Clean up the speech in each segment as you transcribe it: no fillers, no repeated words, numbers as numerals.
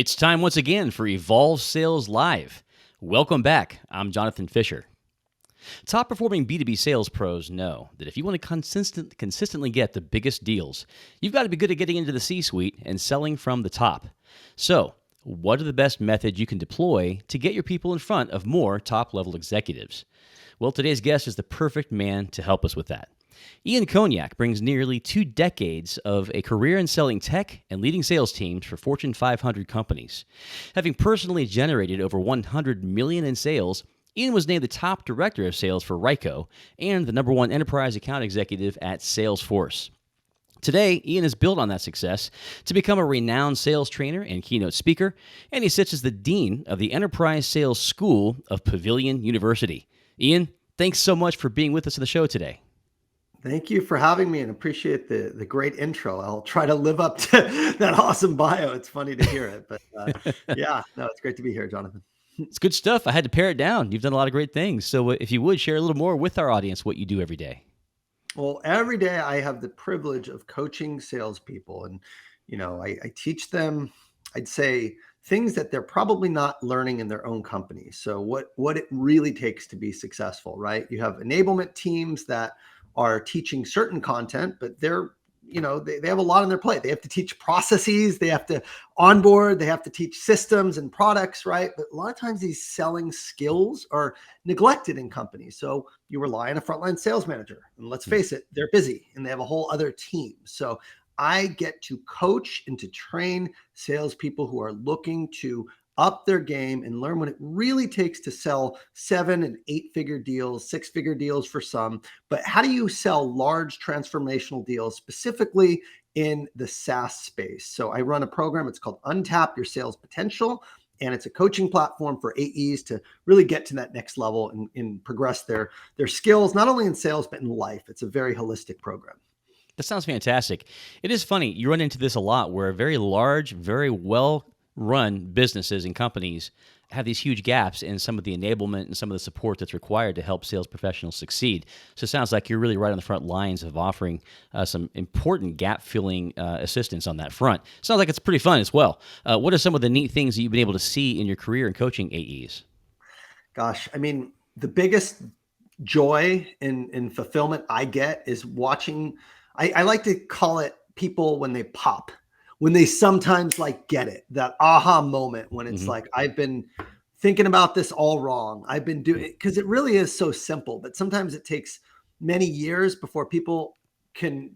It's time once again for Evolve Sales Live. Welcome back. I'm Jonathan Fisher. Top performing B2B sales pros know that if you want to consistently get the biggest deals, you've got to be good at getting into the C-suite and selling from the top. So, what are the best methods you can deploy to get your people in front of more top-level executives? Well, today's guest is the perfect man to help us with that. Ian Koniak brings nearly 2 decades of a career in selling tech and leading sales teams for Fortune 500 companies. Having personally generated over $100 million in sales, Ian was named the top director of sales for Ryco and the #1 enterprise account executive at Salesforce. Today, Ian has built on that success to become a renowned sales trainer and keynote speaker, and he sits as the dean of the Enterprise Sales School of Pavilion University. Ian, thanks so much for being with us on the show today. Thank you for having me and appreciate the great intro. I'll try to live up to that awesome bio. It's funny to hear it, but it's great to be here, Jonathan. It's good stuff. I had to pare it down. You've done a lot of great things. So if you would, share a little more with our audience what you do every day. Well, every day I have the privilege of coaching salespeople, and I teach them, I'd say, things that they're probably not learning in their own company. So what it really takes to be successful, right? You have enablement teams that are teaching certain content, but they have a lot on their plate. They have to teach processes, they have to onboard, they have to teach systems and products, right? But a lot of times these selling skills are neglected in companies. So you rely on a frontline sales manager, and let's face it, they're busy and they have a whole other team. So I get to coach and to train salespeople who are looking to up their game and learn what it really takes to sell 7- and 8-figure deals, 6-figure deals for some. But how do you sell large transformational deals, specifically in the SaaS space? So I run a program. It's called Untap Your Sales Potential, and it's a coaching platform for AEs to really get to that next level and progress their skills, not only in sales, but in life. It's a very holistic program. That sounds fantastic. It is funny. You run into this a lot where very large, very well-run businesses and companies have these huge gaps in some of the enablement and some of the support that's required to help sales professionals succeed. So it sounds like you're really right on the front lines of offering some important gap-filling assistance on that front. Sounds like it's pretty fun as well. What are some of the neat things that you've been able to see in your career in coaching AEs? Gosh, I mean, the biggest joy and fulfillment I get is watching. I like to call it people when they pop, when they sometimes get it, that aha moment when it's like, I've been thinking about this all wrong. I've been doing it, because it really is so simple, but sometimes it takes many years before people can,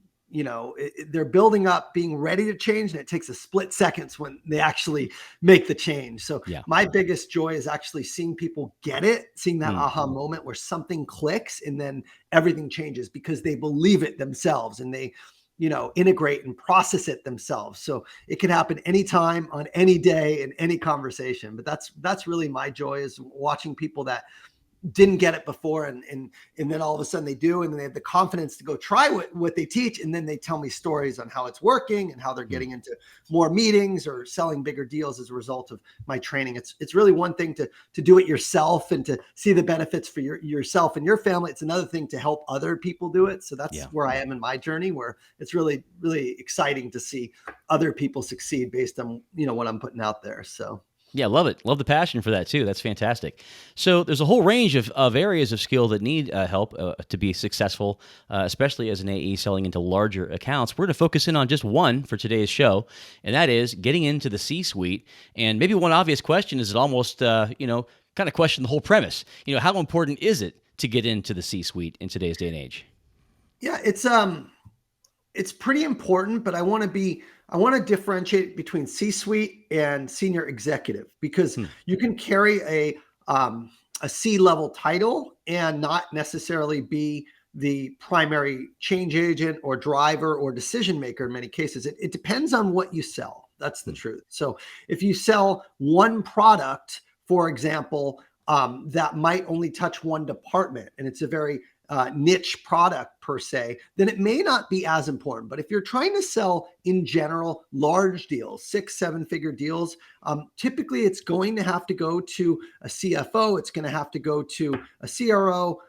they're building up being ready to change, and it takes a split seconds when they actually make the change. So my biggest joy is actually seeing people get it, seeing that aha moment where something clicks and then everything changes because they believe it themselves and they integrate and process it themselves. So it can happen anytime, on any day, in any conversation. But that's really my joy, is watching people that didn't get it before, and then all of a sudden they do, and then they have the confidence to go try what they teach, and then they tell me stories on how it's working and how they're getting into more meetings or selling bigger deals as a result of my training. It's really one thing to do it yourself and to see the benefits for yourself and your family. It's another thing to help other people do it. So that's where I am in my journey, where it's really, really exciting to see other people succeed based on what I'm putting out there. So yeah, love it. Love the passion for that too. That's fantastic. So there's a whole range of areas of skill that need help to be successful, especially as an AE selling into larger accounts. We're going to focus in on just one for today's show, and that is getting into the C-suite. And maybe one obvious question is it almost, kind of question the whole premise. How important is it to get into the C-suite in today's day and age? Yeah, it's pretty important, but I want to differentiate between C-suite and senior executive, because you can carry a C-level title and not necessarily be the primary change agent or driver or decision maker in many cases. It depends on what you sell. That's the truth. So if you sell one product, for example, that might only touch one department, and it's a very niche product per se, then it may not be as important. But if you're trying to sell in general large deals, 6-7-figure deals, typically it's going to have to go to a CFO. It's going to have to go to a CRO.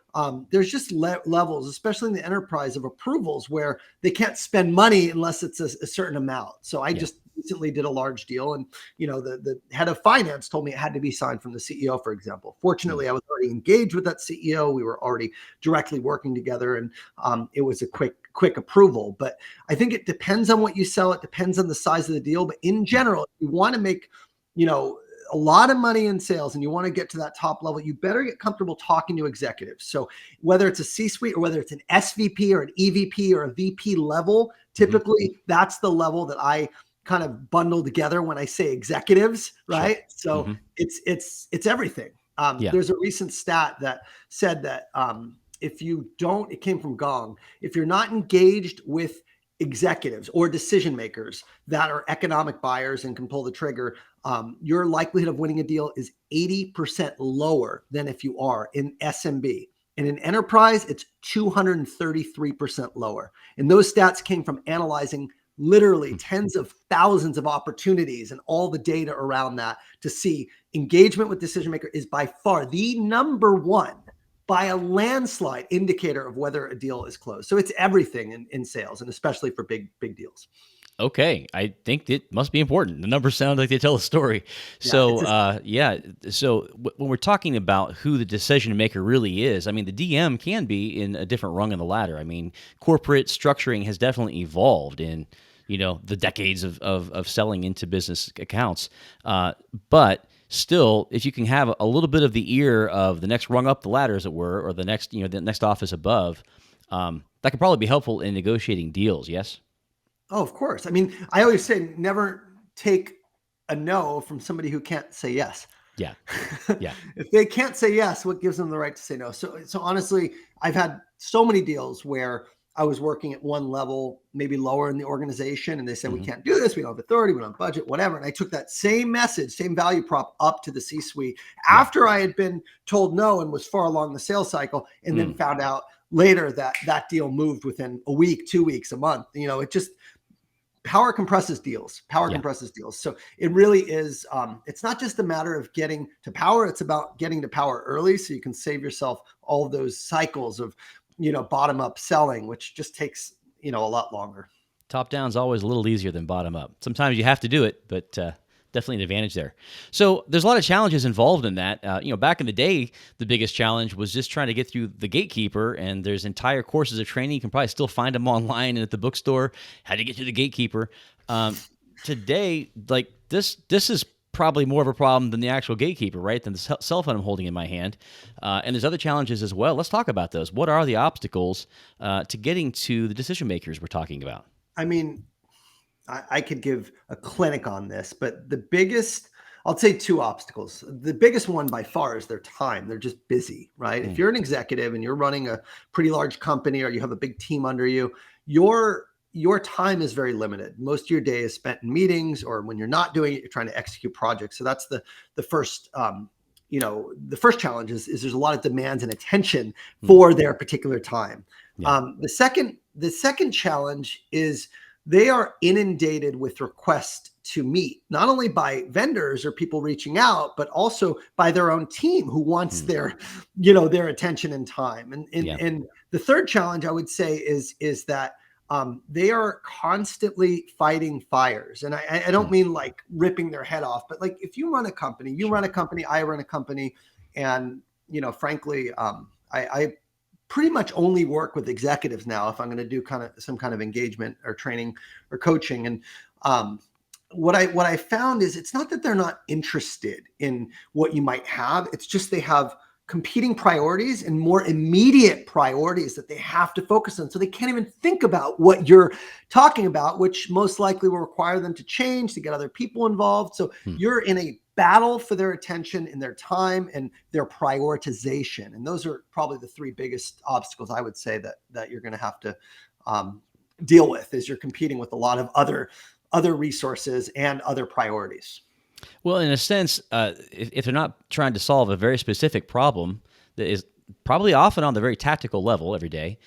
There's just levels, especially in the enterprise, of approvals where they can't spend money unless it's a certain amount. So I just recently did a large deal, and the head of finance told me it had to be signed from the CEO, for example. Fortunately, I was already engaged with that CEO. We were already directly working together, and it was a quick approval. But I think it depends on what you sell. It depends on the size of the deal. But in general, if you want to make, a lot of money in sales and you want to get to that top level, you better get comfortable talking to executives. So whether it's a C-suite or whether it's an SVP or an EVP or a VP level, typically that's the level that I kind of bundle together when I say executives, right? So it's everything. There's a recent stat that said that if you don't, it came from Gong, if you're not engaged with executives or decision makers that are economic buyers and can pull the trigger, your likelihood of winning a deal is 80% lower than if you are in SMB. And in enterprise, it's 233% lower. And those stats came from analyzing literally tens of thousands of opportunities and all the data around that to see engagement with decision maker is by far the number one, by a landslide, indicator of whether a deal is closed. So it's everything in sales, and especially for big deals. Okay, I think it must be important. The numbers sound like they tell a story. So, when we're talking about who the decision maker really is, I mean, the DM can be in a different rung on the ladder. I mean, corporate structuring has definitely evolved in, the decades of selling into business accounts. But still, if you can have a little bit of the ear of the next rung up the ladder, as it were, or the next office above, that could probably be helpful in negotiating deals. Yes. Oh, of course. I mean, I always say never take a no from somebody who can't say yes. Yeah. If they can't say yes, what gives them the right to say no? So honestly, I've had so many deals where I was working at one level, maybe lower in the organization, and they said, we can't do this. We don't have authority. We don't have budget, whatever. And I took that same message, same value prop up to the C-suite after I had been told no and was far along the sales cycle, and then found out later that deal moved within a week, 2 weeks, a month. It just, power compresses deals. So it really is, it's not just a matter of getting to power. It's about getting to power early so you can save yourself all of those cycles of, bottom up selling, which just takes, a lot longer. Top down is always a little easier than bottom up. Sometimes you have to do it, but definitely an advantage there. So there's a lot of challenges involved in that. Back in the day, the biggest challenge was just trying to get through the gatekeeper, and there's entire courses of training. You can probably still find them online and at the bookstore, how to get through the gatekeeper. Today, like this is probably more of a problem than the actual gatekeeper, right? Than the cell phone I'm holding in my hand. And there's other challenges as well. Let's talk about those. What are the obstacles to getting to the decision makers we're talking about? I mean, I could give a clinic on this, but the biggest, I'll say two obstacles. The biggest one by far is their time. They're just busy, right? If you're an executive and you're running a pretty large company or you have a big team under you, your time is very limited. Most of your day is spent in meetings, or when you're not doing it, you're trying to execute projects. So that's the first, the first challenge is there's a lot of demands and attention for their particular time. The second challenge is they are inundated with requests to meet, not only by vendors or people reaching out, but also by their own team who wants their attention and time. And the third challenge I would say is that they are constantly fighting fires. And I don't mean like ripping their head off, but like if you run a company, run a company, I run a company, and frankly, I pretty much only work with executives now if I'm going to do some kind of engagement or training or coaching. And what I found is it's not that they're not interested in what you might have. It's just they have competing priorities and more immediate priorities that they have to focus on. So they can't even think about what you're talking about, which most likely will require them to change, to get other people involved. So you're in a battle for their attention and their time and their prioritization. And those are probably the three biggest obstacles I would say that you're going to have to deal with, is you're competing with a lot of other resources and other priorities. Well, in a sense, if they're not trying to solve a very specific problem that is probably often on the very tactical level every day,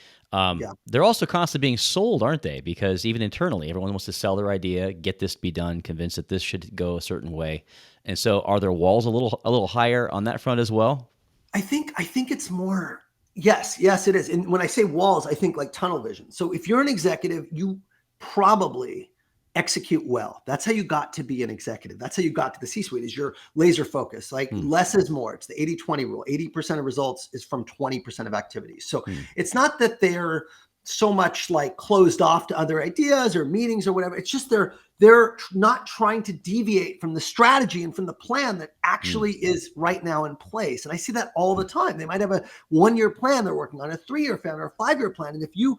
they're also constantly being sold, aren't they? Because even internally, everyone wants to sell their idea, get this to be done, convinced that this should go a certain way. And so are their walls a little higher on that front as well? I think it's more, yes, it is. And when I say walls, I think like tunnel vision. So if you're an executive, you probably execute well. That's how you got to be an executive. That's how you got to the C-suite, is your laser focus. Like less is more. It's the 80-20 rule. 80% of results is from 20% of activities. So it's not that they're so much like closed off to other ideas or meetings or whatever. It's just they're not trying to deviate from the strategy and from the plan that actually is right now in place. And I see that all the time. They might have a 1-year plan they're working on, a 3-year plan or a 5-year plan. And if you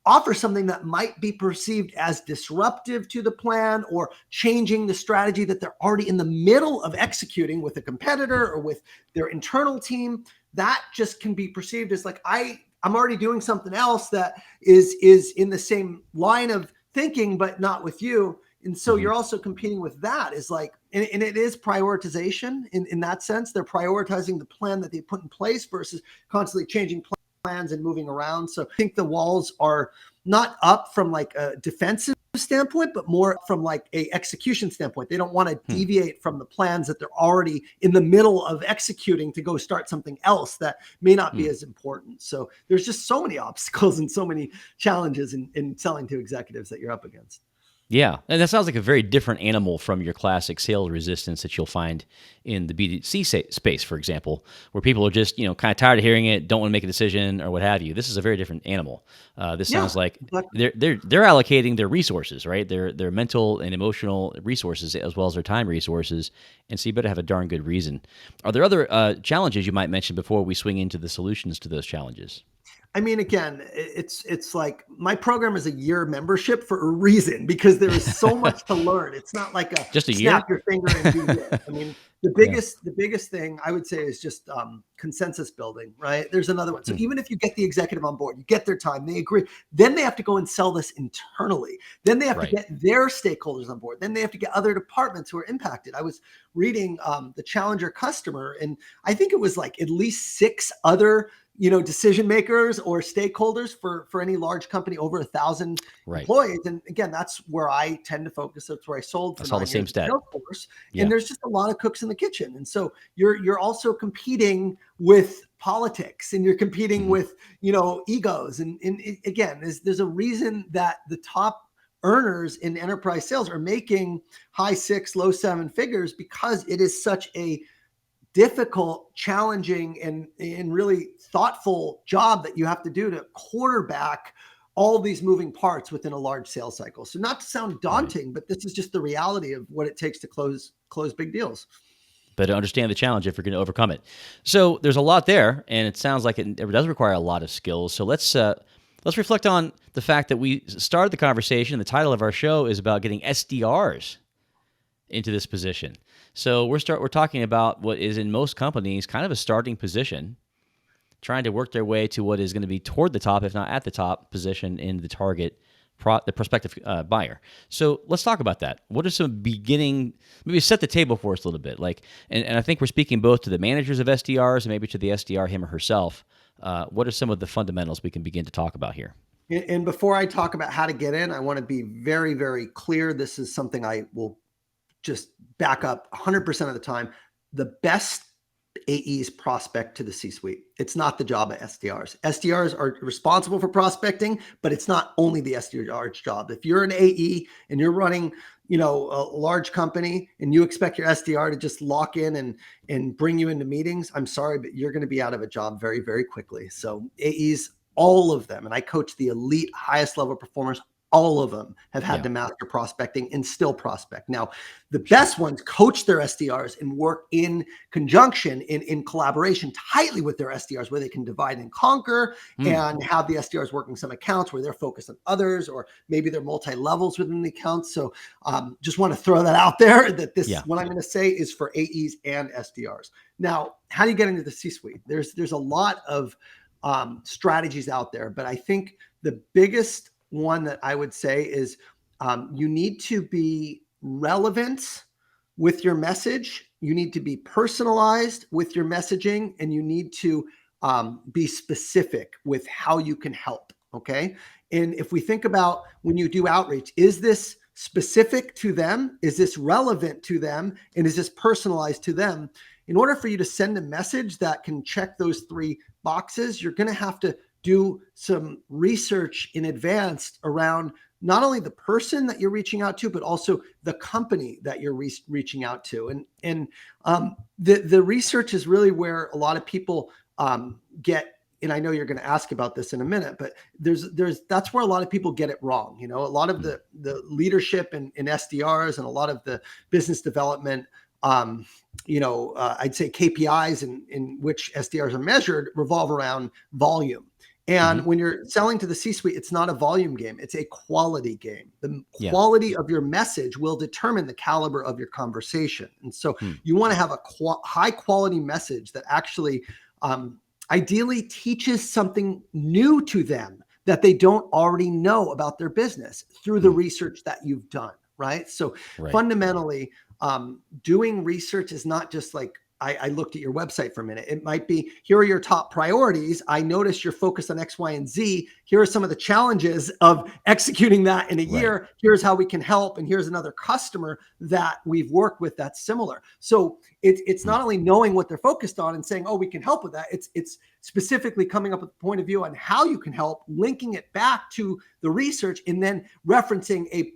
offer something that might be perceived as disruptive to the plan or changing the strategy that they're already in the middle of executing with a competitor or with their internal team, that just can be perceived as like, I'm already doing something else that is in the same line of thinking, but not with you. And so you're also competing with that, is like, and it is prioritization in that sense. They're prioritizing the plan that they put in place versus constantly changing plans and moving around. So I think the walls are not up from like a defensive standpoint, but more from like a execution standpoint. They don't want to deviate from the plans that they're already in the middle of executing to go start something else that may not be as important. So there's just so many obstacles and so many challenges in selling to executives that you're up against. Yeah, and that sounds like a very different animal from your classic sales resistance that you'll find in the B2C space, for example, where people are just, kind of tired of hearing it, don't want to make a decision or what have you. This is a very different animal. This sounds like they're allocating their resources, right? Their mental and emotional resources as well as their time resources, and so you better have a darn good reason. Are there other challenges you might mention before we swing into the solutions to those challenges? I mean, again, it's like my program is a year membership for a reason, because there is so much to learn. It's not like just a snap year? your finger and do this. I mean, the biggest thing I would say is just consensus building, right? There's another one. So even if you get the executive on board, you get their time, they agree, then they have to go and sell this internally. Then they have to get their stakeholders on board. Then they have to get other departments who are impacted. I was reading the Challenger customer, and I think it was like at least 6 other decision makers or stakeholders for any large company over 1,000 employees. And again, that's where I tend to focus. That's where I sold for 9 all the years same stat. Salesforce. And there's just a lot of cooks in the kitchen. And so you're also competing with politics, and you're competing with, egos. And again, there's a reason that the top earners in enterprise sales are making high 6, low 7 figures, because it is such a difficult, challenging, and really thoughtful job that you have to do to quarterback all these moving parts within a large sales cycle. So not to sound daunting, but this is just the reality of what it takes to close big deals. But to understand the challenge if you're going to overcome it. So there's a lot there, and it sounds like it does require a lot of skills. So let's reflect on the fact that we started the conversation. The title of our show is about getting SDRs into this position. So we're talking about what is in most companies kind of a starting position, trying to work their way to what is going to be toward the top, if not at the top position in the target, the prospective buyer. So let's talk about that. What are some maybe set the table for us a little bit. And I think we're speaking both to the managers of SDRs and maybe to the SDR, him or herself. What are some of the fundamentals we can begin to talk about here? And before I talk about how to get in, I want to be very, very clear. This is something I will just back up 100% of the time. The best AEs prospect to the C-suite. It's not the job of SDRs. SDRs are responsible for prospecting, but it's not only the SDR's job. If you're an AE and you're running, a large company, and you expect your SDR to just lock in and bring you into meetings, I'm sorry, but you're going to be out of a job very, very quickly. So AEs, all of them, and I coach the elite, highest level performers, all of them have had to master prospecting and still prospect. Now, the best ones coach their SDRs and work in conjunction, in collaboration tightly with their SDRs, where they can divide and conquer and have the SDRs working some accounts where they're focused on others, or maybe they're multi-levels within the accounts. So just want to throw that out there, that what I'm going to say is for AEs and SDRs. Now, how do you get into the C-suite? There's a lot of strategies out there, but I think the biggest one that I would say is you need to be relevant with your message. You need to be personalized with your messaging, and you need to be specific with how you can help. Okay. And if we think about when you do outreach, is this specific to them? Is this relevant to them? And is this personalized to them? In order for you to send a message that can check those 3 boxes, you're going to have to do some research in advance around not only the person that you're reaching out to, but also the company that you're reaching out to. And the research is really where a lot of people get. And I know you're going to ask about this in a minute, but that's where a lot of people get it wrong. A lot of the leadership in SDRs and a lot of the business development, I'd say KPIs in which SDRs are measured revolve around volume. And when you're selling to the C-suite, it's not a volume game. It's a quality game. The quality of your message will determine the caliber of your conversation. And so you want to have a high quality message that actually ideally teaches something new to them that they don't already know about their business through the research that you've done, right? So fundamentally, doing research is not just like, I looked at your website for a minute. It might be, here are your top priorities. I noticed you're focused on X, Y, and Z. Here are some of the challenges of executing that in a year. Here's how we can help. And here's another customer that we've worked with that's similar. So it's not only knowing what they're focused on and saying, oh, we can help with that. It's specifically coming up with a point of view on how you can help, linking it back to the research, and then referencing a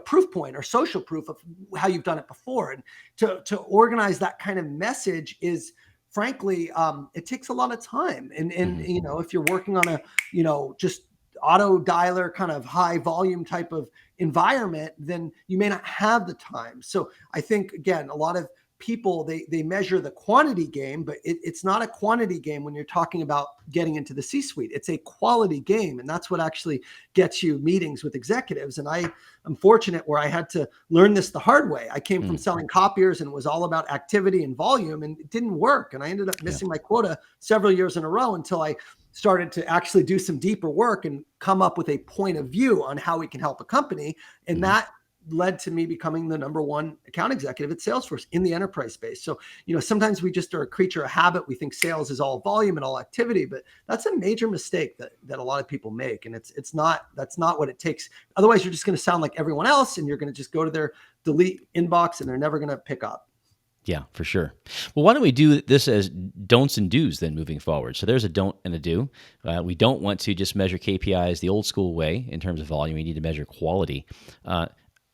proof point or social proof of how you've done it before. And to organize that kind of message is, frankly, it takes a lot of time. And if you're working on a, just auto dialer kind of high volume type of environment, then you may not have the time. So I think, again, a lot of people, they measure the quantity game, but it's not a quantity game when you're talking about getting into the C-suite. It's a quality game. And that's what actually gets you meetings with executives. And I'm fortunate where I had to learn this the hard way. I came from selling copiers and it was all about activity and volume, and it didn't work. And I ended up missing my quota several years in a row until I started to actually do some deeper work and come up with a point of view on how we can help a company. And that led to me becoming the #1 account executive at Salesforce in the enterprise space. So, sometimes we just are a creature of habit. We think sales is all volume and all activity, but that's a major mistake that a lot of people make. And that's not what it takes. Otherwise, you're just going to sound like everyone else, and you're going to just go to their delete inbox and they're never going to pick up. Yeah, for sure. Well, why don't we do this as don'ts and do's then moving forward? So there's a don't and a do. We don't want to just measure KPIs the old school way in terms of volume. We need to measure quality.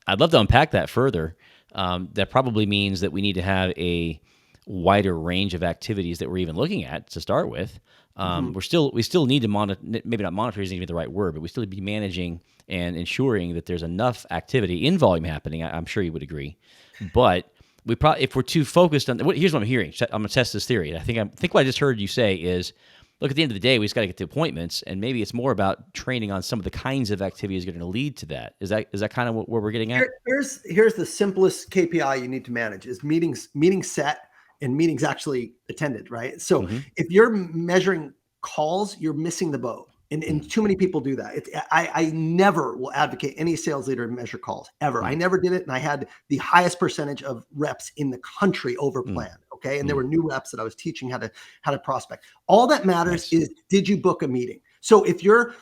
I'd love to unpack that further. That probably means that we need to have a wider range of activities that we're even looking at to start with. We still need to monitor, maybe not monitor isn't even the right word, but we still need to be managing and ensuring that there's enough activity in volume happening. I'm sure you would agree. But if we're too focused on, here's what I'm hearing. I'm going to test this theory. I think what I just heard you say is, look, at the end of the day, we just got to get to appointments, and maybe it's more about training on some of the kinds of activities that are going to lead to that. Is that kind of where we're getting at? Here's the simplest KPI you need to manage is meetings set and meetings actually attended, right? So if you're measuring calls, you're missing the boat. And too many people do that. I never will advocate any sales leader to measure calls ever. I never did it. And I had the highest percentage of reps in the country over plan. Okay. And there were new reps that I was teaching how to prospect. All that matters is, did you book a meeting? So if you're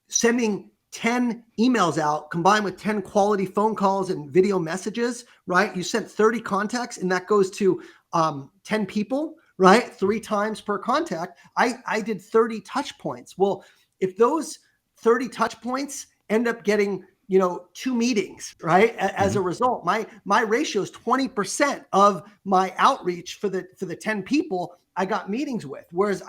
sending 10 emails out combined with 10 quality phone calls and video messages, right? You sent 30 contacts and that goes to 10 people, right? 3 times per contact. I did 30 touch points. Well, if those 30 touch points end up getting, 2 meetings, right? As a result, my ratio is 20% of my outreach for the 10 people I got meetings with. Whereas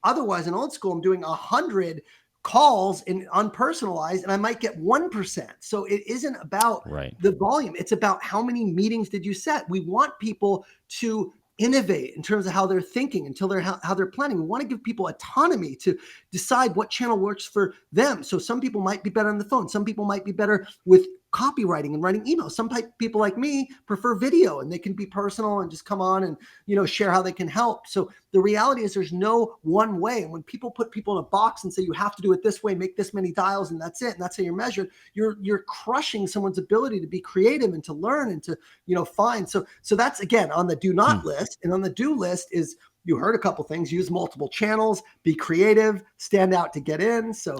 otherwise in old school, I'm doing 100 calls and unpersonalized, and I might get 1%. So it isn't about the volume. It's about how many meetings did you set? We want people to innovate in terms of how they're thinking how they're planning. We want to give people autonomy to decide what channel works for them. So some people might be better on the phone. Some people might be better with copywriting and writing emails. Some people like me prefer video, and they can be personal and just come on and, share how they can help. So the reality is there's no one way. And when people put people in a box and say, you have to do it this way, make this many dials, and that's it, and that's how you're measured, you're crushing someone's ability to be creative and to learn and to, find. So that's, again, on the do not list. And on the do list is, you heard a couple things: use multiple channels, be creative, stand out to get in. So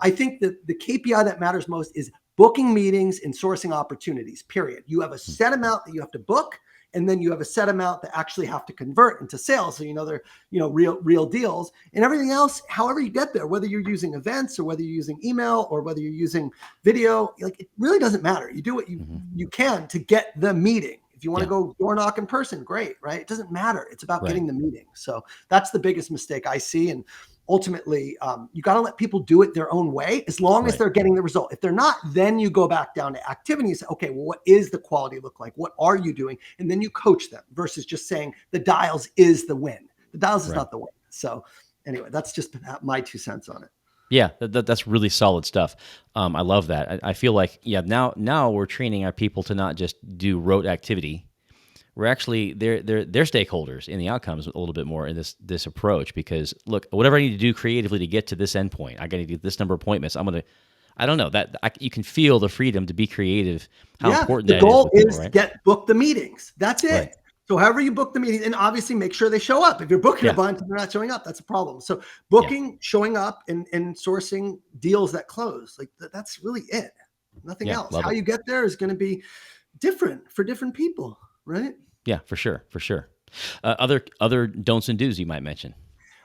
I think that the KPI that matters most is booking meetings and sourcing opportunities, period. You have a set amount that you have to book, And then you have a set amount that actually have to convert into sales. So, they're, real deals, and everything else, however you get there, whether you're using events or whether you're using email or whether you're using video, like it really doesn't matter. You do what you can to get the meeting. If you want to go door knock in person, great, right? It doesn't matter. It's about getting the meeting. So that's the biggest mistake I see. And ultimately, you got to let people do it their own way, as long as they're getting the result. If they're not, then you go back down to activities. Okay, well, what is the quality look like? What are you doing? And then you coach them versus just saying the dials is the win. The dials is not the win. So anyway, that's just my 2 cents on it. Yeah, that's really solid stuff. I love that. I feel like, now we're training our people to not just do rote activity. We're actually they're stakeholders in the outcomes a little bit more in this approach, because look, whatever I need to do creatively to get to this endpoint, I got to get this number of appointments. I don't know you can feel the freedom to be creative. How important that is. The goal is people, right? to book the meetings. That's it. Right. So however you book the meeting, and obviously make sure they show up. If you're booking a bunch and they're not showing up, that's a problem. So booking, showing up, and sourcing deals that close, like that's really it. Nothing else. How you get there is going to be different for different people, right? Yeah, for sure. Other don'ts and do's you might mention.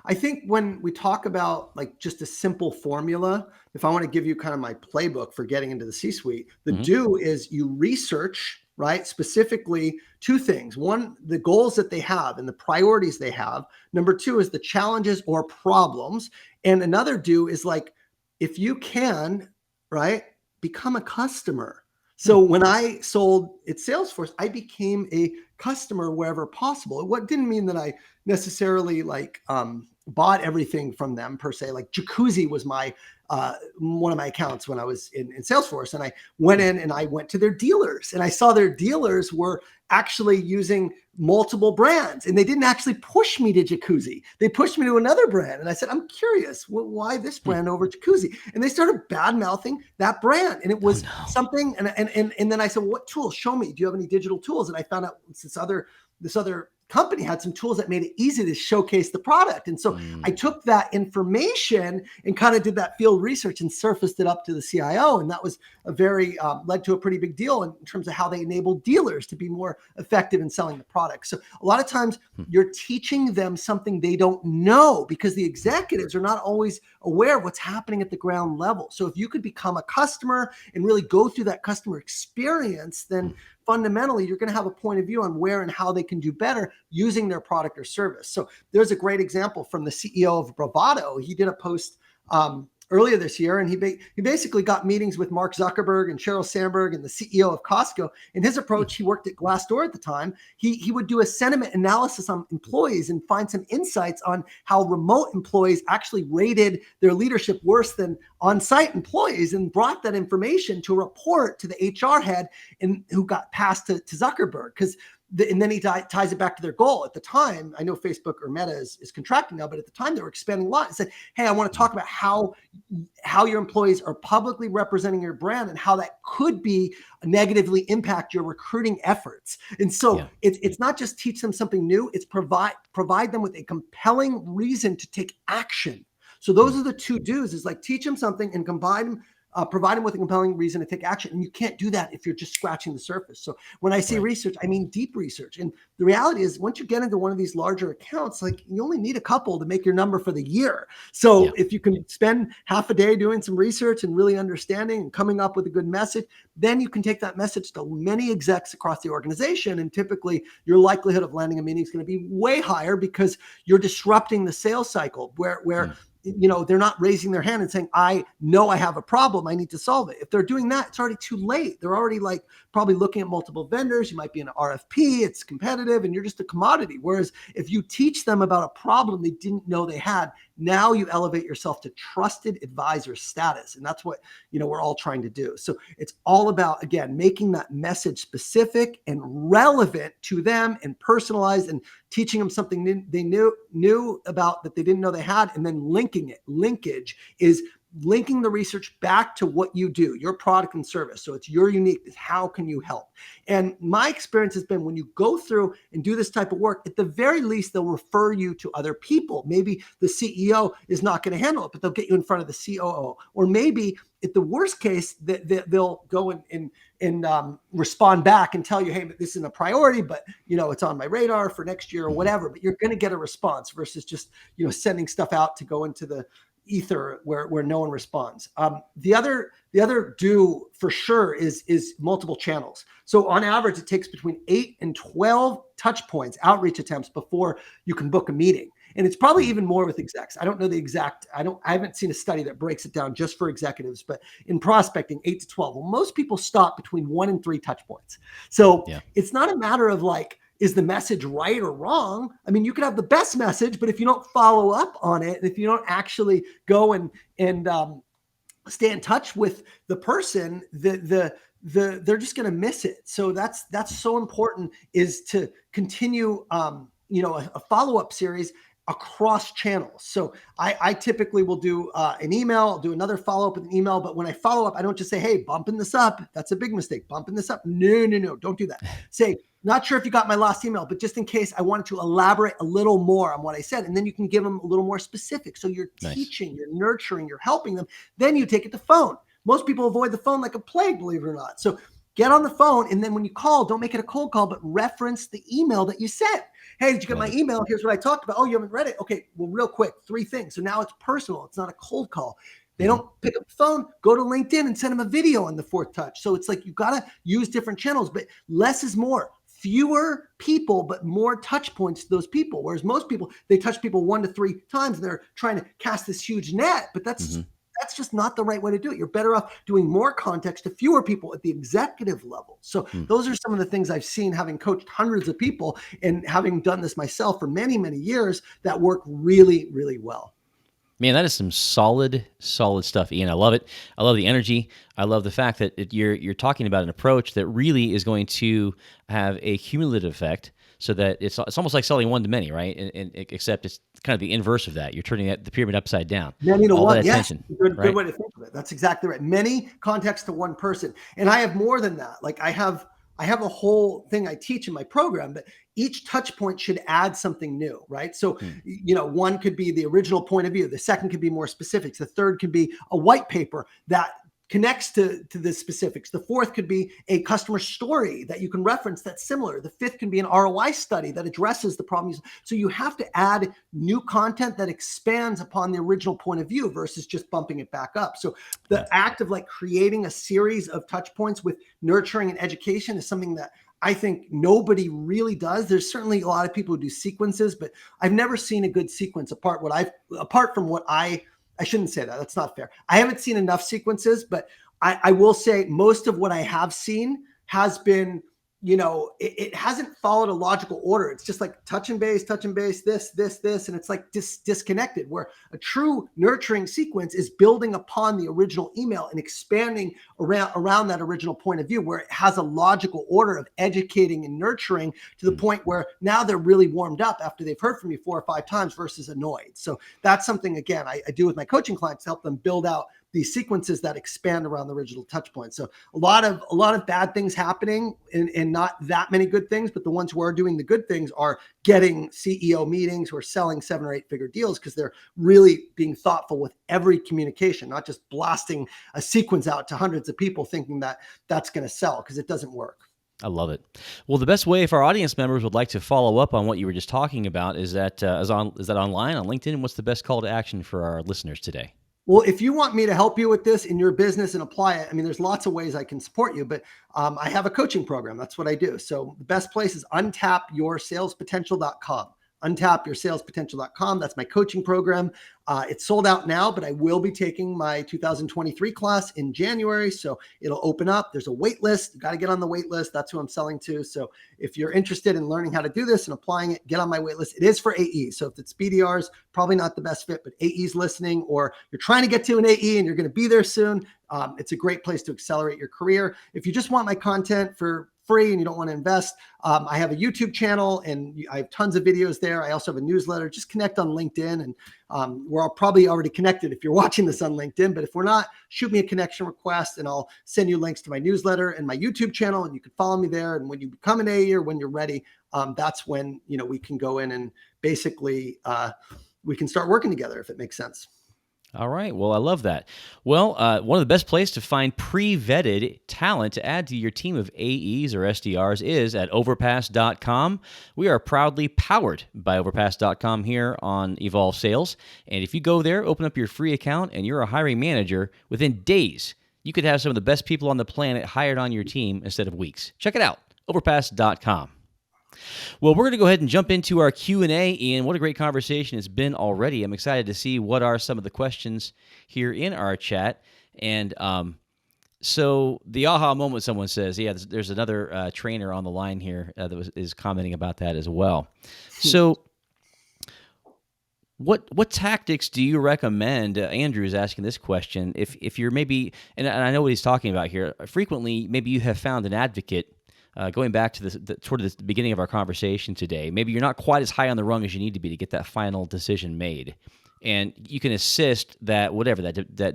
I think when we talk about like just a simple formula, if I want to give you kind of my playbook for getting into the C-suite, the do is you research, right? Specifically 2 things. 1, the goals that they have and the priorities they have. Number 2 is the challenges or problems. And another do is like, if you can, right, become a customer. So when I sold at Salesforce, I became a customer wherever possible. What didn't mean that I necessarily bought everything from them per se. Like Jacuzzi was my one of my accounts when I was in Salesforce, and I went in and I went to their dealers, and I saw their dealers were actually using multiple brands, and they didn't actually push me to Jacuzzi. They pushed me to another brand, and I said, I'm curious, why this brand over Jacuzzi? And they started bad mouthing that brand, and it was something. And then I said, well, what tools? Show me. Do you have any digital tools? And I found out this other company had some tools that made it easy to showcase the product. And so I took that information and kind of did that field research and surfaced it up to the CIO. And that was a very, led to a pretty big deal in terms of how they enabled dealers to be more effective in selling the product. So a lot of times you're teaching them something they don't know, because the executives are not always aware of what's happening at the ground level. So if you could become a customer and really go through that customer experience, then fundamentally, you're going to have a point of view on where and how they can do better using their product or service. So there's a great example from the CEO of Bravado. He did a post earlier this year, and he basically got meetings with Mark Zuckerberg and Sheryl Sandberg and the CEO of Costco. In his approach, he worked at Glassdoor at the time. He would do a sentiment analysis on employees and find some insights on how remote employees actually rated their leadership worse than on-site employees, and brought that information to a report to the HR head and who got passed to Zuckerberg. And then he ties it back to their goal. At the time, I know Facebook or Meta is contracting now, but at the time they were expanding a lot. And said, hey, I want to talk about how your employees are publicly representing your brand and how that could be negatively impact your recruiting efforts. And so it's not just teach them something new, it's provide them with a compelling reason to take action. So those are the 2 do's, is like teach them something and provide them with a compelling reason to take action. And you can't do that if you're just scratching the surface. So when I say research, I mean deep research. And the reality is, once you get into one of these larger accounts, like you only need a couple to make your number for the year. So if you can spend half a day doing some research and really understanding and coming up with a good message, then you can take that message to many execs across the organization. And typically your likelihood of landing a meeting is going to be way higher, because you're disrupting the sales cycle where they're not raising their hand and saying, I know I have a problem, I need to solve it. If they're doing that, it's already too late. They're already probably looking at multiple vendors. You might be in an RFP, it's competitive, and you're just a commodity. Whereas if you teach them about a problem they didn't know they had, now you elevate yourself to trusted advisor status. And that's what, we're all trying to do. So it's all about, again, making that message specific and relevant to them and personalized, and teaching them something they knew about that they didn't know they had, and then linking it. Linkage is linking the research back to what you do, your product and service. So it's your uniqueness. How can you help? And my experience has been when you go through and do this type of work, at the very least, they'll refer you to other people. Maybe the CEO is not going to handle it, but they'll get you in front of the COO. Or maybe at the worst case, they'll go and respond back and tell you, hey, this isn't a priority, but it's on my radar for next year or whatever. But you're going to get a response versus just sending stuff out to go into the ether where no one responds. The other do for sure is multiple channels. So on average, it takes between 8 and 12 touch points, outreach attempts before you can book a meeting. And it's probably even more with execs. I don't know the exact, I haven't seen a study that breaks it down just for executives, but in prospecting, 8 to 12. Well, most people stop between 1 and 3 touch points. So It's not a matter of like, is the message right or wrong? I mean, you could have the best message, but if you don't follow up on it, and if you don't actually go and stay in touch with the person, they're just going to miss it. So that's so important, is to continue, a follow-up series across channels. So I typically will do an email, I'll do another follow-up with an email, but when I follow up, I don't just say, hey, bumping this up. That's a big mistake. Bumping this up. No, don't do that. Say, not sure if you got my last email, but just in case, I wanted to elaborate a little more on what I said. And then you can give them a little more specific. So you're teaching, you're nurturing, you're helping them. Then you take it to phone. Most people avoid the phone like a plague, believe it or not. So get on the phone. And then when you call, don't make it a cold call, but reference the email that you sent. Hey, did you get my email? Here's what I talked about. Oh, you haven't read it? Okay, well, real quick, 3 things. So now it's personal. It's not a cold call. They don't pick up the phone, go to LinkedIn and send them a video on the 4th touch. So it's like, you got to use different channels, but less is more. Fewer people, but more touch points to those people. Whereas most people, they touch people 1 to 3 times and they're trying to cast this huge net, but that's just not the right way to do it. You're better off doing more context to fewer people at the executive level. So those are some of the things I've seen, having coached hundreds of people and having done this myself for many, many years, that work really, really well. Man, that is some solid stuff, Ian. I love it. I love the energy. I love the fact that you're talking about an approach that really is going to have a cumulative effect, so that it's almost like selling one to many, right? And except it's kind of the inverse of that. You're turning the pyramid upside down. Many to one, yes. Good way to think of it. That's exactly right. Many contacts to one person. And I have more than that. Like I have a whole thing I teach in my program, but each touch point should add something new, right? So, one could be the original point of view. The second could be more specifics. The third could be a white paper that connects to the specifics. The fourth could be a customer story that you can reference that's similar. The fifth can be an ROI study that addresses the problems. So you have to add new content that expands upon the original point of view versus just bumping it back up. So the act of like creating a series of touch points with nurturing and education is something that I think nobody really does. There's certainly a lot of people who do sequences, but I've never seen a good sequence apart from what I shouldn't say that. That's not fair. I haven't seen enough sequences, but I will say most of what I have seen has been, it hasn't followed a logical order. It's just like touch and base, this, and it's like disconnected, where a true nurturing sequence is building upon the original email and expanding around that original point of view, where it has a logical order of educating and nurturing to the point where now they're really warmed up after they've heard from you 4 or 5 times versus annoyed. So that's something, again, I do with my coaching clients to help them build out these sequences that expand around the original touch point. So a lot of bad things happening and not that many good things, but the ones who are doing the good things are getting CEO meetings, who are selling 7 or 8 figure deals, because they're really being thoughtful with every communication, not just blasting a sequence out to hundreds of people thinking that that's going to sell, because it doesn't work. I love it. Well, the best way if our audience members would like to follow up on what you were just talking about is that online on LinkedIn? What's the best call to action for our listeners today? Well, if you want me to help you with this in your business and apply it, I mean, there's lots of ways I can support you, but I have a coaching program. That's what I do. So the best place is untapyoursalespotential.com. Untapyoursalespotential.com. That's my coaching program. It's sold out now, but I will be taking my 2023 class in January. So it'll open up. There's a wait list. You got to get on the wait list. That's who I'm selling to. So if you're interested in learning how to do this and applying it, get on my wait list. It is for AEs. So if it's BDRs, probably not the best fit, but AEs listening, or you're trying to get to an AE and you're going to be there soon, it's a great place to accelerate your career. If you just want my content for free and you don't want to invest, I have a YouTube channel and I have tons of videos there. I also have a newsletter. Just connect on LinkedIn, and we're all probably already connected if you're watching this on LinkedIn. But if we're not, shoot me a connection request and I'll send you links to my newsletter and my YouTube channel, and you can follow me there. And when you become an AE or when you're ready, that's when we can go in and basically we can start working together, if it makes sense. All right. Well, I love that. Well, one of the best places to find pre-vetted talent to add to your team of AEs or SDRs is at overpass.com. We are proudly powered by overpass.com here on Evolve Sales. And if you go there, open up your free account, and you're a hiring manager, within days, you could have some of the best people on the planet hired on your team instead of weeks. Check it out, overpass.com. Well, we're going to go ahead and jump into our Q&A, Ian. What a great conversation it's been already. I'm excited to see what are some of the questions here in our chat. And so the aha moment, someone says, yeah, there's another trainer on the line here that is commenting about that as well. So what tactics do you recommend? Andrew is asking this question. If you're maybe, and I know what he's talking about here, frequently maybe you have found an advocate. Going back to toward the beginning of our conversation today, maybe you're not quite as high on the rung as you need to be to get that final decision made, and you can assist that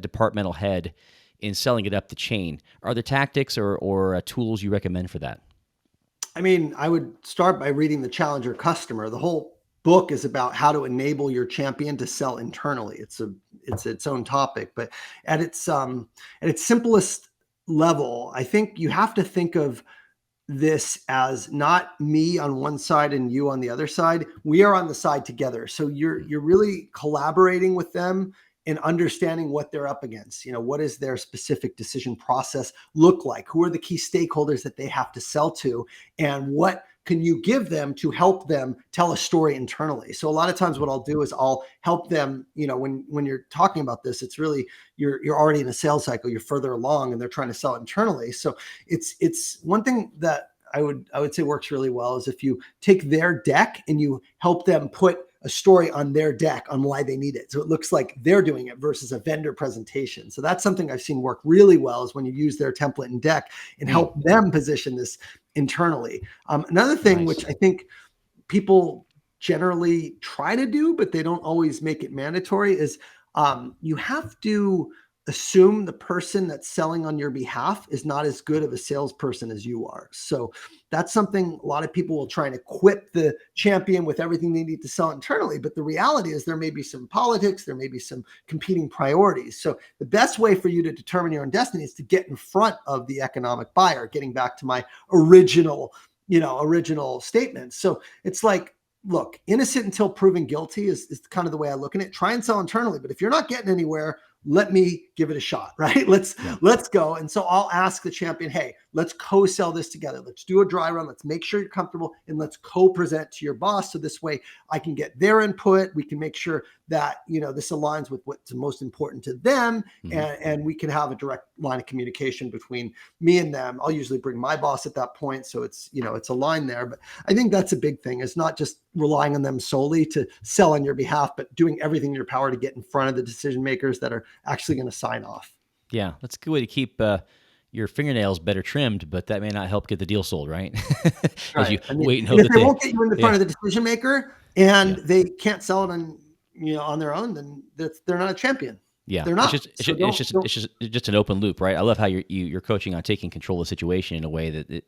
departmental head in selling it up the chain. Are there tactics or tools you recommend for that? I mean, I would start by reading the Challenger Customer. The whole book is about how to enable your champion to sell internally. It's its own topic, but at its simplest level, I think you have to think of this as not me on one side and you on the other side. We are on the side together. So you're really collaborating with them and understanding what they're up against. What does their specific decision process look like? Who are the key stakeholders that they have to sell to? And what can you give them to help them tell a story internally? So a lot of times what I'll do is I'll help them, when you're talking about this, it's really, you're already in a sales cycle, you're further along and they're trying to sell it internally. So it's one thing that I would say works really well is if you take their deck and you help them put a story on their deck on why they need it. So it looks like they're doing it versus a vendor presentation. So that's something I've seen work really well is when you use their template and deck and help them position this internally. Another thing, which I think people generally try to do, but they don't always make it mandatory, is you have to assume the person that's selling on your behalf is not as good of a salesperson as you are. So that's something a lot of people will try and equip the champion with everything they need to sell internally. But the reality is there may be some politics, there may be some competing priorities. So the best way for you to determine your own destiny is to get in front of the economic buyer, getting back to my original statement. So it's like, look, innocent until proven guilty is kind of the way I look at it. Try and sell internally, but if you're not getting anywhere, let me give it a shot, right? Let's go. And so I'll ask the champion, hey, let's co-sell this together. Let's do a dry run. Let's make sure you're comfortable and let's co-present to your boss. So this way I can get their input. We can make sure that, this aligns with what's most important to them. And we can have a direct line of communication between me and them. I'll usually bring my boss at that point. So it's aligned there. But I think that's a big thing. It's not just relying on them solely to sell on your behalf, but doing everything in your power to get in front of the decision makers that are actually going to sign off. Yeah, that's a good way to keep your fingernails better trimmed, but that may not help get the deal sold, right? As you wait and hope if they won't get you in the front of the decision maker and they can't sell it on their own, then they're not a champion. Yeah, they're not. It's just an open loop, right? I love how you're coaching on taking control of the situation in a way that it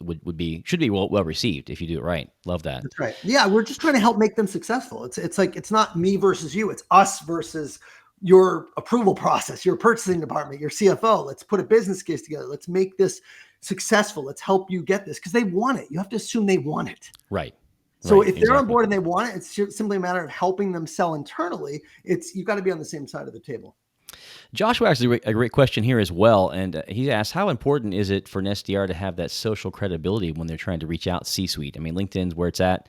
should be well received if you do it right. Love that. That's right. Yeah, we're just trying to help make them successful. It's like it's not me versus you. It's us versus your approval process, your purchasing department, your CFO. Let's put a business case together. Let's make this successful. Let's help you get this because they want it. You have to assume they want it. Right. So if they're on board and they want it, it's simply a matter of helping them sell internally. You've got to be on the same side of the table. Joshua asked a great question here as well, and he asked, how important is it for an SDR to have that social credibility when they're trying to reach out C-suite? I mean, LinkedIn's where it's at.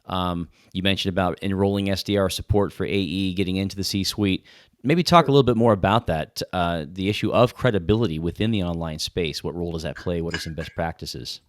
You mentioned about enrolling SDR support for AE, getting into the C-suite. Maybe talk a little bit more about that, the issue of credibility within the online space. What role does that play? What are some best practices?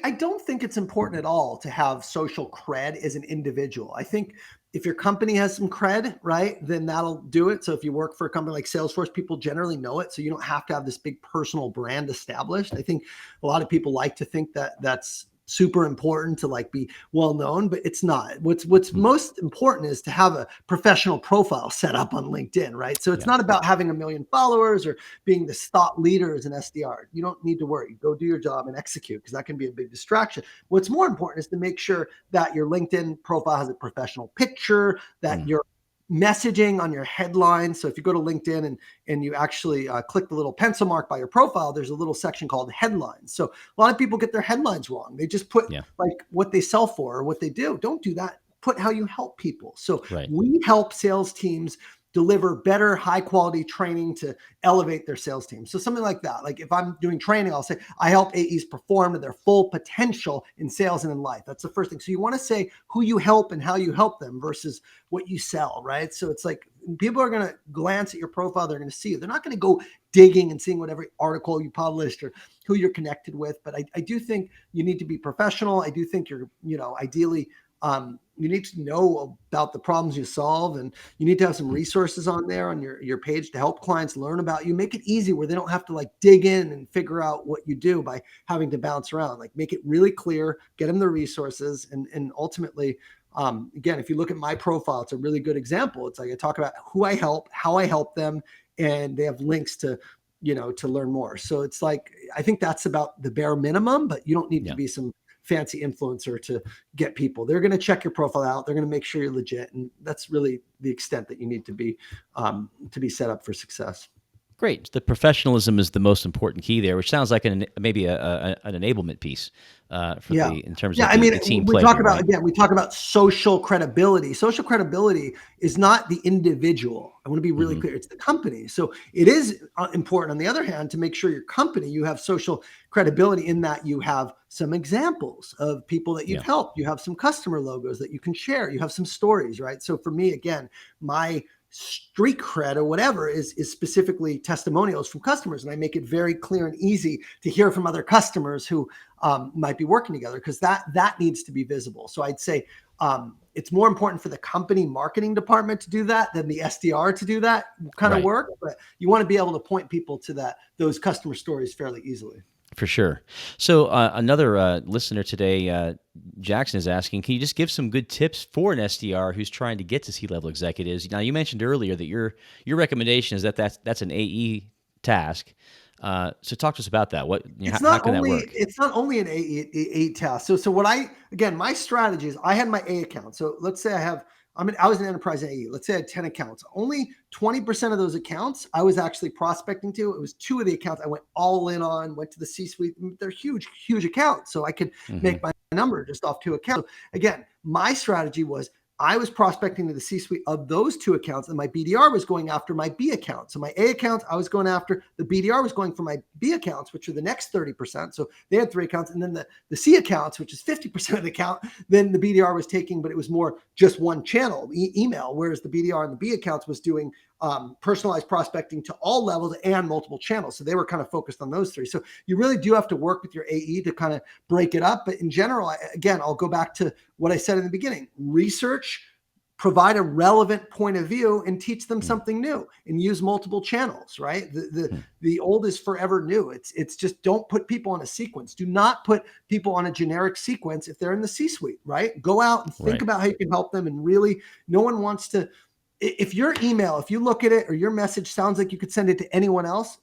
I don't think it's important at all to have social cred as an individual. I think if your company has some cred, right, then that'll do it. So if you work for a company like Salesforce, people generally know it. So you don't have to have this big personal brand established. I think a lot of people like to think that that's super important to like be well known, but it's not. What's most important is to have a professional profile set up on LinkedIn, right? So it's not about having 1 million followers or being the thought leader as an SDR. You don't need to worry. Go do your job and execute, because that can be a big distraction. What's more important is to make sure that your LinkedIn profile has a professional picture, that you're messaging on your headline. So if you go to LinkedIn and you actually click the little pencil mark by your profile, there's a little section called headlines. So a lot of people get their headlines wrong. They just put like what they sell for or what they do. Don't do that. Put how you help people. So we help sales teams deliver better, high quality training to elevate their sales team. So something like that. Like if I'm doing training, I'll say, I help AEs perform to their full potential in sales and in life. That's the first thing. So you want to say who you help and how you help them versus what you sell, right? So it's like people are going to glance at your profile. They're going to see you. They're not going to go digging and seeing what every article you published or who you're connected with. But I do think you need to be professional. I do think you're, ideally, you need to know about the problems you solve, and you need to have some resources on there on your page to help clients learn about you. Make it easy where they don't have to like dig in and figure out what you do by having to bounce around. Like make it really clear, get them the resources, and ultimately, again, if you look at my profile, it's a really good example. It's like I talk about who I help, how I help them, and they have links to learn more. So it's like, I think that's about the bare minimum, but you don't need to be some fancy influencer to get people. They're going to check your profile out. They're going to make sure you're legit. And that's really the extent that you need to be set up for success. Great. The professionalism is the most important key there, which sounds like maybe an enablement piece in terms of the team play. We talk about social credibility. Social credibility is not the individual. I want to be really clear. It's the company. So it is important, on the other hand, to make sure your company, you have social credibility in that you have some examples of people that you've helped. You have some customer logos that you can share. You have some stories, right? So for me, again, my street cred or whatever is specifically testimonials from customers. And I make it very clear and easy to hear from other customers who might be working together, because that needs to be visible. So I'd say it's more important for the company marketing department to do that than the SDR to do that kind of work. But you want to be able to point people to those customer stories fairly easily. For sure. So another listener today, Jackson, is asking, can you just give some good tips for an SDR who's trying to get to C-level executives? Now, you mentioned earlier that your recommendation is that's an AE task. So talk to us about that. How can that work? It's not only an AE task. So my strategy is I had my A account. So let's say I was an enterprise AE. Let's say I had 10 accounts. Only 20% of those accounts I was actually prospecting to. It was 2 of the accounts I went all in on, went to the C-suite. They're huge, huge accounts. So I could make my number just off 2 accounts. So again, my strategy was I was prospecting to the C-suite of those 2 accounts, and my BDR was going after my B account. So my A accounts, I was going after. The BDR was going for my B accounts, which are the next 30%. So they had 3 accounts. And then the C accounts, which is 50% of the account, then the BDR was taking, but it was more just one channel, email, whereas the BDR and the B accounts was doing personalized prospecting to all levels and multiple channels. So they were kind of focused on those 3. So you really do have to work with your AE to kind of break it up. But in general, I'll go back to what I said in the beginning: research, provide a relevant point of view, and teach them something new, and use multiple channels, right? The old is forever new. It's just, don't put people on a sequence. Do not put people on a generic sequence if they're in the C-suite, right? Go out and think about how you can help them. And really, no one wants to, if your email, if you look at it or your message sounds like you could send it to anyone else,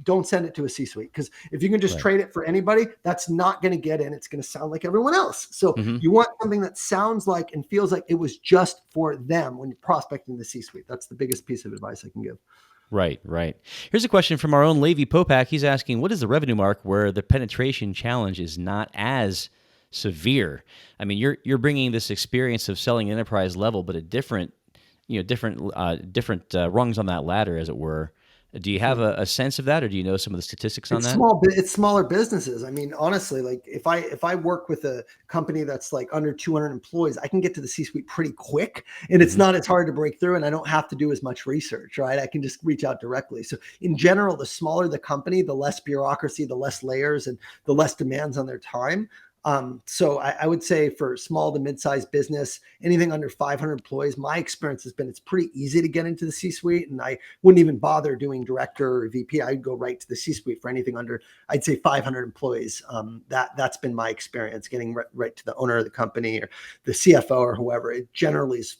don't send it to a C-suite, because if you can just trade it for anybody, that's not going to get in. It's going to sound like everyone else. So you want something that sounds like and feels like it was just for them when you're prospecting the C-suite. That's the biggest piece of advice I can give. Right. Here's a question from our own Levi Popak. He's asking, what is the revenue mark where the penetration challenge is not as severe? I mean, you're bringing this experience of selling enterprise level, but at different rungs on that ladder, as it were. Do you have a sense of that, or do you know some of the statistics on that? It's smaller businesses. I mean, honestly, like if I work with a company that's like under 200 employees, I can get to the C-suite pretty quick, and it's not as hard to break through, and I don't have to do as much research, right? I can just reach out directly. So in general, the smaller the company, the less bureaucracy, the less layers, and the less demands on their time. So I would say for small to mid-sized business, anything under 500 employees, my experience has been it's pretty easy to get into the C-suite, and I wouldn't even bother doing director or VP. I'd go right to the C-suite for anything under, I'd say 500 employees. That's been my experience, getting right to the owner of the company or the CFO or whoever. It generally is,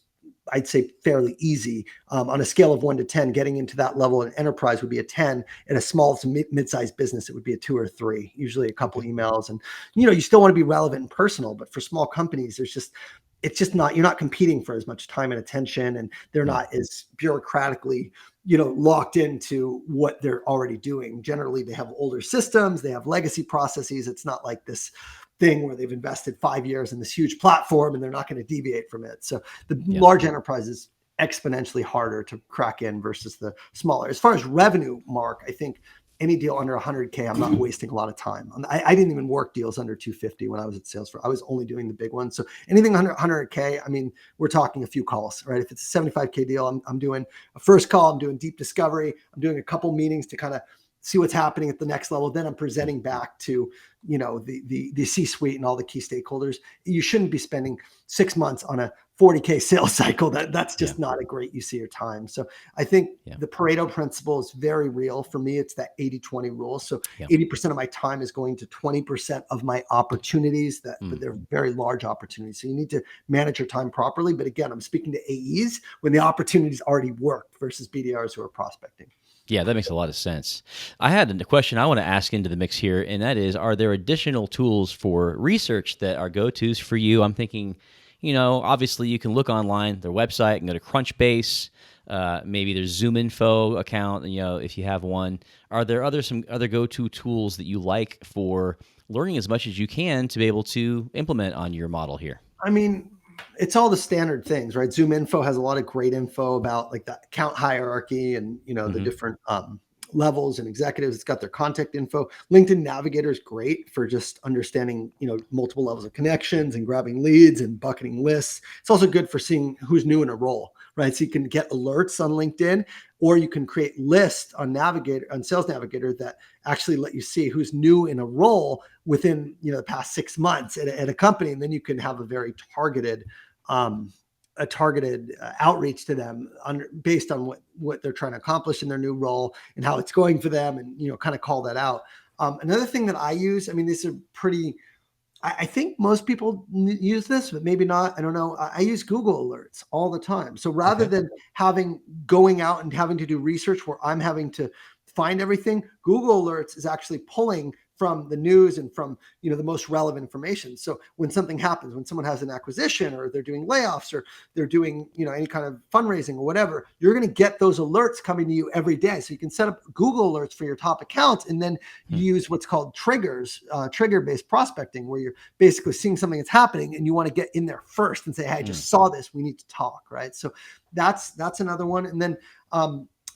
I'd say, fairly easy. On a scale of 1 to 10, getting into that level in enterprise would be a 10. In a small to mid-sized business, it would be a 2 or 3, usually a couple emails. And, you still want to be relevant and personal, but for small companies, it's just not, you're not competing for as much time and attention, and they're not as bureaucratically, locked into what they're already doing. Generally, they have older systems, they have legacy processes. It's not like this thing where they've invested 5 years in this huge platform and they're not going to deviate from it. So the large enterprise is exponentially harder to crack in versus the smaller. As far as revenue, Mark, I think any deal under 100K, I'm not wasting a lot of time. I didn't even work deals under 250 when I was at Salesforce. I was only doing the big ones. So anything under 100K, I mean, we're talking a few calls, right? If it's a 75K deal, I'm doing a first call, I'm doing deep discovery, I'm doing a couple meetings to kind of see what's happening at the next level. Then I'm presenting back to, the C-suite and all the key stakeholders. You shouldn't be spending 6 months on a 40K sales cycle. That's just not a great use of your time. So I think the Pareto principle is very real. For me, it's that 80-20 rule. So 80% of my time is going to 20% of my opportunities but they're very large opportunities. So you need to manage your time properly. But again, I'm speaking to AEs when the opportunities already worked versus BDRs who are prospecting. Yeah, that makes a lot of sense. I had a question I want to ask into the mix here, and that is, are there additional tools for research that are go-tos for you? I'm thinking, obviously you can look online, their website, and go to Crunchbase. Maybe there's Zoom Info account, if you have one. Are there some other go-to tools that you like for learning as much as you can to be able to implement on your model here? I mean, it's all the standard things, right? Zoom Info has a lot of great info about like the account hierarchy and, the different levels and executives. It's got their contact info. LinkedIn Navigator is great for just understanding, multiple levels of connections and grabbing leads and bucketing lists. It's also good for seeing who's new in a role, right? So you can get alerts on LinkedIn, or you can create lists on Sales Navigator that actually let you see who's new in a role within, the past 6 months at a company. And then you can have a very targeted outreach to them based on what they're trying to accomplish in their new role and how it's going for them, and kind of call that out. Another thing that I use, I mean, these are pretty, I think most people use this, but maybe not. I don't know. I use Google Alerts all the time. So rather than going out and having to do research where I'm having to find everything, Google Alerts is actually pulling from the news and from, the most relevant information. So when something happens, when someone has an acquisition or they're doing layoffs or they're doing, any kind of fundraising or whatever, you're going to get those alerts coming to you every day. So you can set up Google Alerts for your top accounts, and then use what's called triggers, trigger-based prospecting, where you're basically seeing something that's happening and you want to get in there first and say, hey, I just saw this, we need to talk, right? So that's another one. And then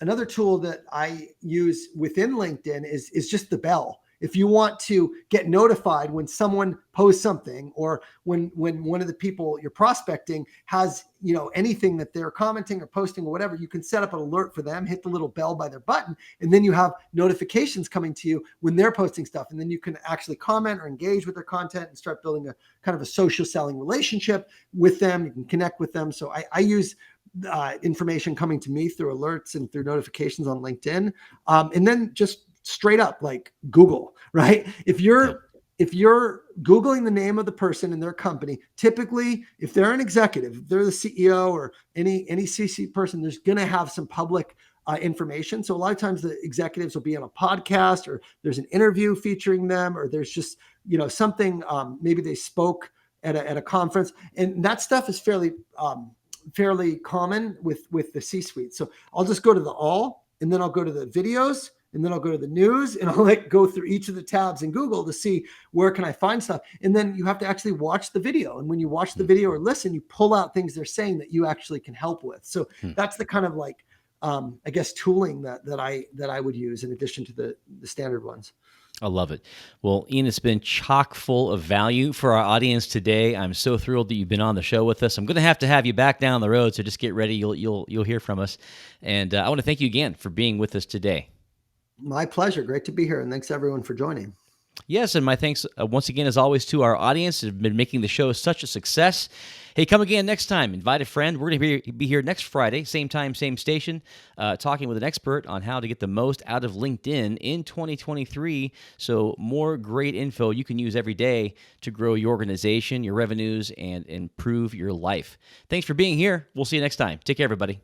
another tool that I use within LinkedIn is just the bell. If you want to get notified when someone posts something, or when one of the people you're prospecting has, anything that they're commenting or posting or whatever, you can set up an alert for them, hit the little bell by their button, and then you have notifications coming to you when they're posting stuff. And then you can actually comment or engage with their content and start building a kind of a social selling relationship with them. You can connect with them. So I use information coming to me through alerts and through notifications on LinkedIn. And then just straight up like Google, right? If you're Googling the name of the person in their company, typically if they're an executive, if they're the CEO or any CC person, there's going to have some public information. So a lot of times the executives will be on a podcast, or there's an interview featuring them, or there's just, something, maybe they spoke at a conference, and that stuff is fairly common with the C-suite. So I'll just go to the all, and then I'll go to the videos, and then I'll go to the news, and I'll go through each of the tabs in Google to see where can I find stuff. And then you have to actually watch the video. And when you watch the video or listen, you pull out things they're saying that you actually can help with. So that's the kind of I guess tooling that I would use in addition to the standard ones. I love it. Well, Ian, it's been chock full of value for our audience today. I'm so thrilled that you've been on the show with us. I'm going to have you back down the road, so just get ready. You'll hear from us. And I want to thank you again for being with us today. My pleasure. Great to be here. And thanks everyone for joining. Yes, and my thanks once again, as always, to our audience that have been making the show such a success. Hey, come again next time. Invite a friend. We're going to be here next Friday, same time, same station, talking with an expert on how to get the most out of LinkedIn in 2023. So more great info you can use every day to grow your organization, your revenues, and improve your life. Thanks for being here. We'll see you next time. Take care, everybody.